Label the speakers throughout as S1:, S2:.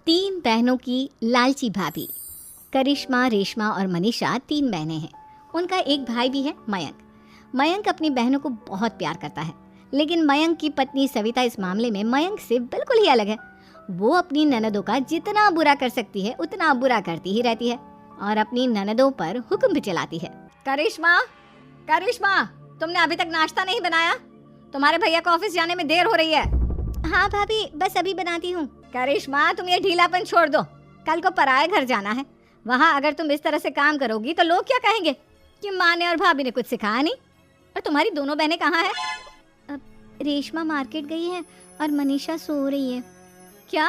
S1: तीन बहनों की लालची भाभी। करिश्मा, रेशमा और मनीषा तीन बहनें हैं। उनका एक भाई भी है, मयंक। मयंक अपनी बहनों को बहुत प्यार करता है, लेकिन मयंक की पत्नी सविता इस मामले में मयंक से बिल्कुल ही अलग है। वो अपनी ननदों का जितना बुरा कर सकती है उतना बुरा करती ही रहती है और अपनी ननदों पर हुक्म भी चलाती है। करिश्मा, करिश्मा, तुमने अभी तक नाश्ता नहीं बनाया? तुम्हारे भैया को ऑफिस जाने में देर हो रही है। हाँ भाभी, बस अभी बनाती हूँ। करिश्मा, तुम ये ढीलापन छोड़ दो। कल को पराये घर जाना है। वहाँ अगर तुम इस तरह से काम करोगी तो लोग क्या कहेंगे कि माँ ने और भाभी ने कुछ सिखाया नहीं। और तुम्हारी दोनों बहनें कहाँ हैं? अब रेशमा मार्केट गई है और मनीषा सो रही है। क्या?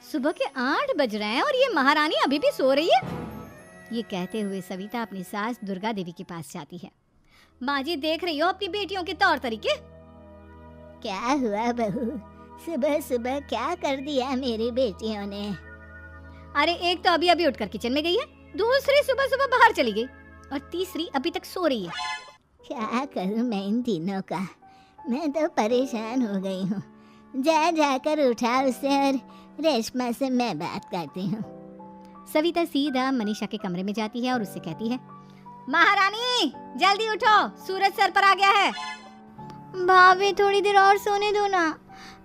S1: सुबह के 8 बज रहे हैं और ये महारानी अभी भी सो रही है? ये कहते हुए सविता अपनी सास दुर्गा देवी के पास जाती है। माँ जी, देख रही हो अपनी बेटियों के तौर तरीके?
S2: क्या हुआ बहू, सुबह सुबह क्या कर दिया मेरी बेटियों ने?
S1: अरे एक तो अभी अभी उठकर किचन में गई है, दूसरी सुबह सुबह बाहर चली गई और तीसरी अभी तक सो रही है।
S2: क्या करूं मैं इन तीनों का, मैं तो परेशान हो गई हूँ। जाकर उठा उसे और रेशमा से मैं बात करती हूँ।
S1: सविता सीधा मनीषा के कमरे में जाती है और उससे कहती है, महारानी जल्दी उठो, सूरज सर पर आ गया है।
S2: भाभी थोड़ी देर और सोने दो ना,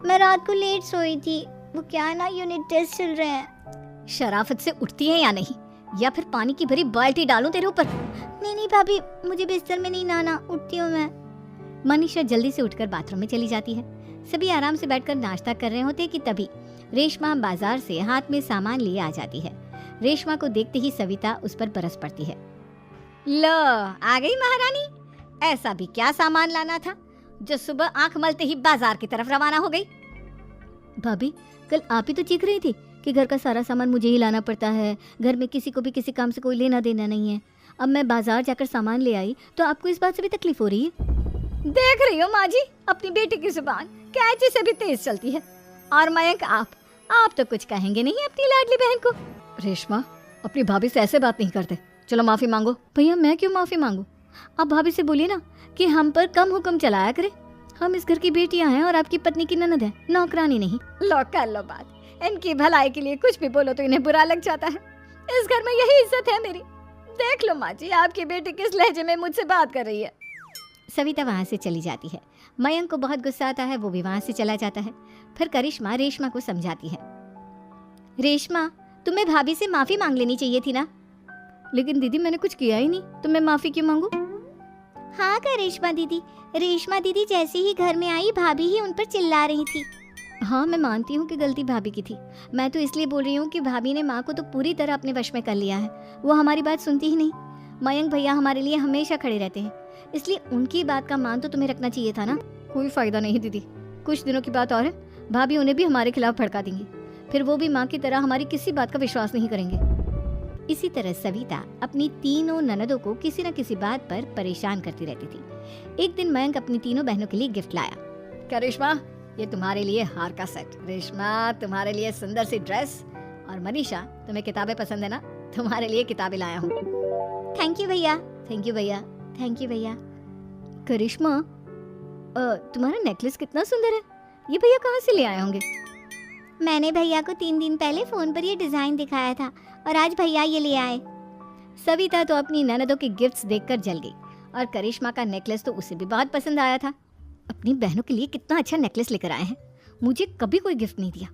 S2: मैं रात को लेट सोई थी। वो क्या ना, यूनिट टेस्ट चल रहे हैं।
S1: शराफत से उठती है या नहीं, या फिर पानी की भरी बाल्टी डालूं तेरे ऊपर?
S2: नहीं भाभी, मुझे बिस्तर में नहीं नहाना, उठती हूँ मैं।
S1: मनीषा जल्दी से उठकर बाथरूम में चली जाती है। सभी आराम से बैठकर नाश्ता कर रहे होते कि तभी रेशमा बाजार से हाथ में सामान लिए आ जाती है। रेशमा को देखते ही सविता उस पर बरस पड़ती है। लो, आ गई महारानी। ऐसा भी क्या सामान लाना था जो सुबह आंख मलते ही बाजार की तरफ रवाना हो गई? भाभी, कल आप ही तो चीख रही थी कि घर का सारा सामान मुझे ही लाना पड़ता है, घर में किसी को भी किसी काम से कोई लेना देना नहीं है। अब मैं बाजार जाकर सामान ले आई तो आपको इस बात से भी तकलीफ हो रही है? देख रही हो माँ जी, अपनी बेटी की जुबान कैंची से भी तेज चलती है। और मयंक, आप तो कुछ कहेंगे नहीं अपनी लाडली बहन को? रेशमा, अपनी भाभी से ऐसे बात नहीं करते। चलो माफी मांगो। भैया, मैं क्यों माफी मांगू? आप भाभी से बोलिए ना कि हम पर कम हुक्म चलाया करे। हम इस घर की बेटियां हैं और आपकी पत्नी की ननद है, नौकरानी नहीं। लो कर लो बात। इनकी भलाई के लिए कुछ भी बोलो तो इन्हें बुरा लग जाता है। इस घर में यही इज्जत है मेरी। देख लो माँ जी, आपकी बेटी किस लहजे में मुझसे बात कर रही है। सविता वहाँ से चली जाती है। मयंक को बहुत गुस्सा आता है, वो भी वहाँ से चला जाता है। फिर करिश्मा रेशमा को समझाती है, रेशमा, तुम्हें भाभी से माफी मांग लेनी चाहिए थी ना। लेकिन दीदी, मैंने कुछ किया ही नहीं, तो मैं माफी क्यों मांगू?
S2: हाँ रेशमा दीदी जैसे ही घर में आई, भाभी ही उन पर चिल्ला रही थी।
S1: हाँ, मैं मानती हूँ कि गलती भाभी की थी। मैं तो इसलिए बोल रही हूँ कि भाभी ने माँ को तो पूरी तरह अपने वश में कर लिया है। वो हमारी बात सुनती ही नहीं। मयंक भैया हमारे लिए हमेशा खड़े रहते हैं, इसलिए उनकी बात का मान तो तुम्हें रखना चाहिए था ना। कोई फायदा नहीं दीदी, कुछ दिनों की बात और है, भाभी उन्हें भी हमारे खिलाफ भड़का देंगी। फिर वो भी माँ की तरह हमारी किसी बात का विश्वास नहीं करेंगे। इसी तरह सविता अपनी तीनों ननदों को किसी न किसी बात पर परेशान करती रहती थी। एक दिन मयंक अपनी तीनों बहनों के लिए गिफ्ट लाया। करिश्मा, ये तुम्हारे लिए हार का सेट। रेशमा, तुम्हारे लिए सुंदर सी ड्रेस। और मनीषा, तुम्हें किताबें पसंद है ना, तुम्हारे लिए किताबें लाया हूँ।
S2: थैंक यू भैया।
S1: थैंक यू भैया। थैंक यू भैया। करिश्मा, तुम्हारा नेकलेस कितना सुंदर है, ये भैया कहाँ से ले आए होंगे?
S2: मैंने भैया को 3 दिन पहले फोन पर ये डिजाइन दिखाया था और आज भैया ये ले आए।
S1: सविता तो अपनी ननदों के गिफ्ट्स देखकर जल गई और करिश्मा का नेकलेस तो उसे भी बहुत पसंद आया था। अपनी बहनों के लिए कितना अच्छा नेकलेस लेकर आए हैं, मुझे कभी कोई गिफ्ट नहीं दिया।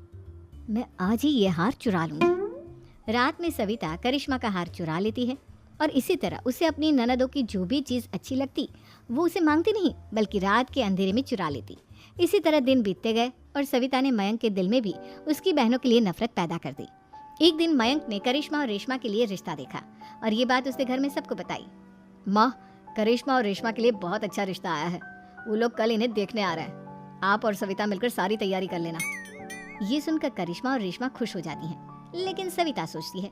S1: मैं आज ही ये हार चुरा लूंगी। रात में सविता करिश्मा का हार चुरा लेती है और इसी तरह उसे अपनी ननदों की जो भी चीज़ अच्छी लगती वो उसे मांगती नहीं, बल्कि रात के अंधेरे में चुरा लेती। इसी तरह दिन बीतते गए और सविता ने मयंक के दिल में भी उसकी बहनों के लिए नफरत पैदा कर दी। एक दिन मयंक ने करिश्मा और रेशमा के लिए रिश्ता देखा और ये बात उसने घर में सबको बताई। माँ, करिश्मा और रेशमा के लिए बहुत अच्छा रिश्ता आया है, वो लोग कल इन्हें देखने आ रहे हैं। आप और सविता मिलकर सारी तैयारी कर लेना। ये सुनकर करिश्मा और रेशमा खुश हो जाती हैं, लेकिन सविता सोचती है,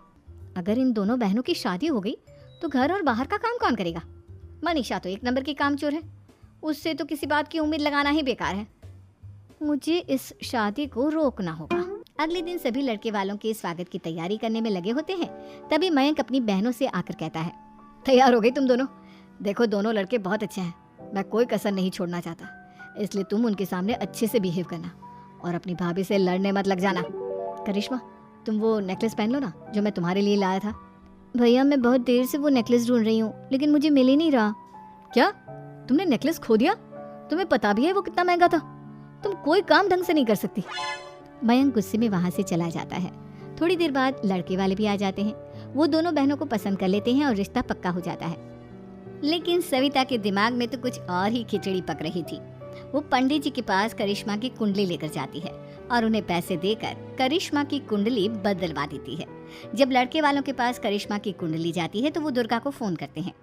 S1: अगर इन दोनों बहनों की शादी हो गई तो घर और बाहर का काम कौन करेगा? मनीषा तो एक नंबर की कामचोर है, उससे तो किसी बात की उम्मीद लगाना ही बेकार है। मुझे इस शादी को रोकना होगा। अगले दिन सभी लड़के वालों के स्वागत की तैयारी करने में लगे होते हैं। तभी मयंक अपनी बहनों से आकर कहता है, तैयार हो गई तुम दोनों? देखो, दोनों लड़के बहुत अच्छे हैं, मैं कोई कसर नहीं छोड़ना चाहता, इसलिए तुम उनके सामने अच्छे से बिहेव करना और अपनी भाभी से लड़ने मत लग जाना। करिश्मा, तुम वो नेकलेस पहन लो ना जो मैं तुम्हारे लिए लाया था। भैया मैं बहुत देर से वो नेकलेस ढूंढ रही हूँ लेकिन मुझे मिल ही नहीं रहा। क्या तुमने नेकलेस खो दिया? तुम्हें पता भी है वो कितना महंगा था? तुम कोई काम ढंग से नहीं कर सकती। मयंक गुस्से में वहां से चला जाता है। थोड़ी देर बाद लड़के वाले भी आ जाते हैं। वो दोनों बहनों को पसंद कर लेते हैं और रिश्ता पक्का हो जाता है। लेकिन सविता के दिमाग में तो कुछ और ही खिचड़ी पक रही थी। वो पंडित जी के पास करिश्मा की कुंडली लेकर जाती है और उन्हें पैसे देकर करिश्मा की कुंडली बदलवा देती है। जब लड़के वालों के पास करिश्मा की कुंडली जाती है तो वो दुर्गा को फोन करते हैं।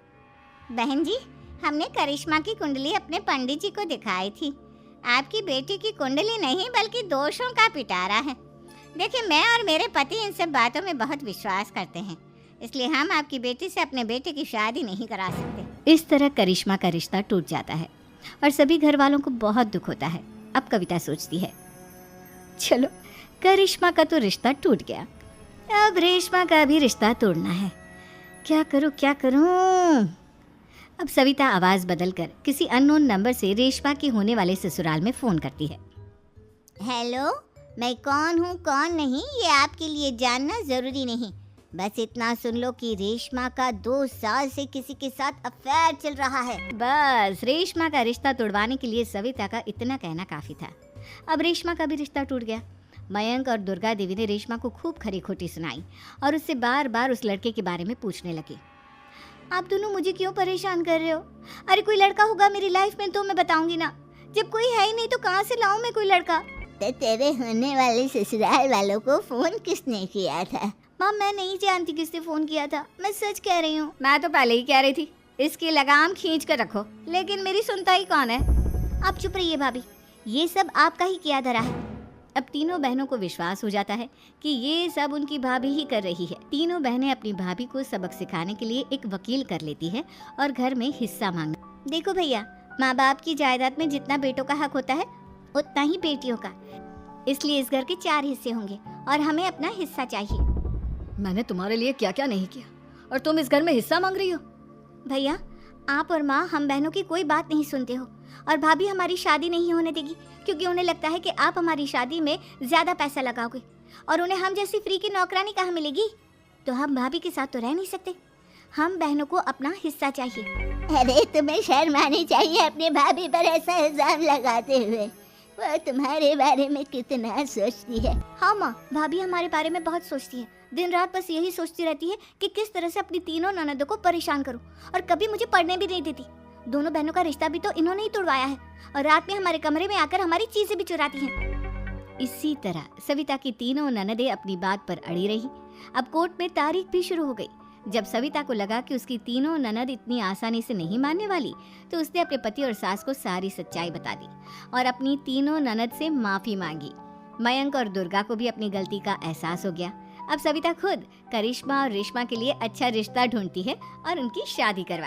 S2: बहन जी, हमने करिश्मा की कुंडली अपने पंडित जी को दिखाई थी। आपकी बेटी की कुंडली नहीं बल्कि दोषों का पिटारा है। देखिए, मैं और मेरे पति इन सब बातों में बहुत विश्वास करते हैं, इसलिए हम आपकी बेटी से अपने बेटे की शादी नहीं करा सकते।
S1: इस तरह करिश्मा का रिश्ता टूट जाता है और सभी घर वालों को बहुत दुख होता है। अब कविता सोचती है, चलो करिश्मा का तो रिश्ता टूट गया, अब रेशमा का भी रिश्ता तोड़ना है। क्या करूं क्या करूं? अब सविता आवाज बदलकर किसी अननोन नंबर से रेशमा के होने वाले ससुराल में फोन करती है।
S2: हेलो, मैं कौन हूँ कौन नहीं ये आपके लिए जानना जरूरी नहीं। बस इतना सुन लो कि रेशमा का 2 साल से किसी के साथ अफेयर चल रहा है।
S1: बस रेशमा का रिश्ता तोड़वाने के लिए सविता का इतना कहना काफी था। अब रेशमा का भी रिश्ता टूट गया। मयंक और दुर्गा देवी ने रेशमा को खूब खरी खोटी सुनाई और उससे बार बार उस लड़के के बारे में पूछने लगे। आप दोनों मुझे क्यों परेशान कर रहे हो? अरे कोई लड़का होगा मेरी लाइफ में तो मैं बताऊंगी ना। जब कोई है ही नहीं तो कहाँ से लाऊं मैं कोई लड़का?
S2: तो तेरे होने वाले ससुराल वालों को फोन किसने किया था?
S1: माँ मैं नहीं जानती किसने फोन किया था, मैं सच कह रही हूँ। मैं तो पहले ही कह रही थी इसकी लगाम खींच कर रखो, लेकिन मेरी सुनता ही कौन है?
S2: आप चुप रहिए भाभी, ये सब आपका ही किया धरा है।
S1: अब तीनों बहनों को विश्वास हो जाता है कि ये सब उनकी भाभी ही कर रही है। तीनों बहनें अपनी भाभी को सबक सिखाने के लिए एक वकील कर लेती है और घर में हिस्सा मांगना।
S2: देखो भैया, माँ बाप की जायदाद में जितना बेटों का हक होता है उतना ही बेटियों का, इसलिए इस घर के 4 हिस्से होंगे और हमें अपना हिस्सा चाहिए।
S1: मैंने तुम्हारे लिए क्या क्या नहीं किया और तुम इस घर में हिस्सा मांग रही हो?
S2: भैया, आप और माँ हम बहनों की कोई बात नहीं सुनते हो और भाभी हमारी शादी नहीं होने देगी क्योंकि उन्हें लगता है कि आप हमारी शादी में ज्यादा पैसा लगाओगे और उन्हें हम जैसी फ्री की नौकरानी कहाँ मिलेगी। तो हम भाभी के साथ तो रह नहीं सकते, हम बहनों को अपना हिस्सा चाहिए। अरे तुम्हें शर्म आनी चाहिए अपनी भाभी पर ऐसा इल्जाम लगाते हुए। वो तुम्हारे बारे में कितना सोचती है। हाँ माँ, भाभी हमारे बारे में बहुत सोचती है। दिन रात बस यही सोचती रहती है कि किस तरह से अपनी तीनों ननदों को परेशान करूं और कभी मुझे पढ़ने भी नहीं देती। दोनों बहनों का रिश्ता भी तो इन्होंने ही तोड़वाया है और रात में हमारे कमरे में आकर हमारी चीजें भी चुराती हैं।
S1: इसी तरह सविता की तीनों ननदें अपनी बात पर अड़ी रही। अब कोर्ट में तारीख भी शुरू हो गई। जब सविता को लगा कि उसकी तीनों ननद इतनी आसानी से नहीं मानने वाली तो उसने अपने पति और सास को सारी सच्चाई बता दी और अपनी तीनों ननद से माफी मांगी। मयंक और दुर्गा को भी अपनी गलती का एहसास हो गया। अब सविता खुद करिश्मा और रेशमा के लिए अच्छा रिश्ता ढूंढती है और उनकी शादी करवा